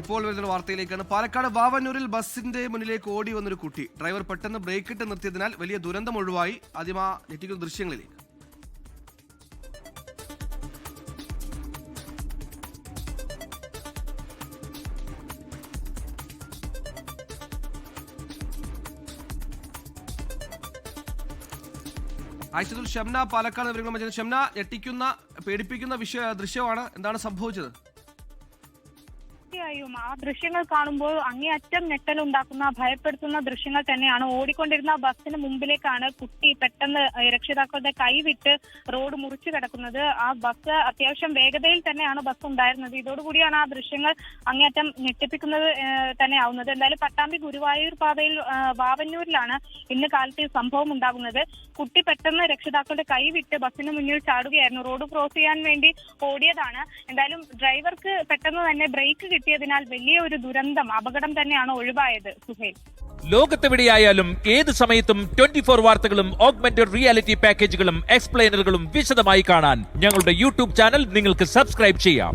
ഇപ്പോൾ വരുന്ന വാർത്തയിലേക്കാണ്. പാലക്കാട് വാവന്നൂരിൽ ബസിന്റെ മുന്നിലേക്ക് ഓടി വന്നൊരു കുട്ടി. ഡ്രൈവർ പെട്ടെന്ന് ബ്രേക്കിട്ട് നിർത്തിയതിനാൽ വലിയ ദുരന്തം ഒഴിവായി. ആദ്യം ആ ഞെട്ടിക്കുന്ന ദൃശ്യങ്ങളിലേക്ക്. ആഴ്ചത്തിൽ ഷംന പാലക്കാട് വിവരങ്ങൾ. ഷംന, ഞെട്ടിക്കുന്ന പേടിപ്പിക്കുന്ന ദൃശ്യമാണ്. എന്താണ് സംഭവിച്ചത്? തീർച്ചയായും ആ ദൃശ്യങ്ങൾ കാണുമ്പോൾ അങ്ങേയറ്റം ഞെട്ടലുണ്ടാക്കുന്ന ഭയപ്പെടുത്തുന്ന ദൃശ്യങ്ങൾ തന്നെയാണ്. ഓടിക്കൊണ്ടിരുന്ന ബസ്സിന് മുമ്പിലേക്കാണ് കുട്ടി പെട്ടെന്ന് രക്ഷിതാക്കളുടെ കൈവിട്ട് റോഡ് മുറിച്ചു കിടക്കുന്നത്. ആ ബസ് അത്യാവശ്യം വേഗതയിൽ തന്നെയാണ് ബസ് ഉണ്ടായിരുന്നത്. ഇതോടുകൂടിയാണ് ആ ദൃശ്യങ്ങൾ അങ്ങേയറ്റം ഞെട്ടിപ്പിക്കുന്നത് തന്നെ ആവുന്നത്. എന്തായാലും പട്ടാമ്പി ഗുരുവായൂർ പാതയിൽ വാവന്നൂരിലാണ് ഇന്ന് കാലത്ത് ഈ സംഭവം ഉണ്ടാകുന്നത്. കുട്ടി പെട്ടെന്ന് രക്ഷിതാക്കളുടെ കൈവിട്ട് ബസ്സിന് മുന്നിൽ ചാടുകയായിരുന്നു. റോഡ് ക്രോസ് ചെയ്യാൻ വേണ്ടി ഓടിയതാണ്. എന്തായാലും ഡ്രൈവർക്ക് പെട്ടെന്ന് തന്നെ ബ്രേക്ക് കിട്ടിയതിനാൽ വലിയ ഒരു ദുരന്തം, അപകടം തന്നെയാണ് ഒഴിവായത്. സുഹേൽ, ലോകത്തെവിടെയായാലും ഏത് സമയത്തും 24 വാർത്തകളും ഓഗ്മെന്റഡ് റിയാലിറ്റി പാക്കേജുകളും എക്സ്പ്ലെയിനറുകളും വിശദമായി കാണാൻ ഞങ്ങളുടെ യൂട്യൂബ് ചാനൽ നിങ്ങൾക്ക് സബ്സ്ക്രൈബ് ചെയ്യാം.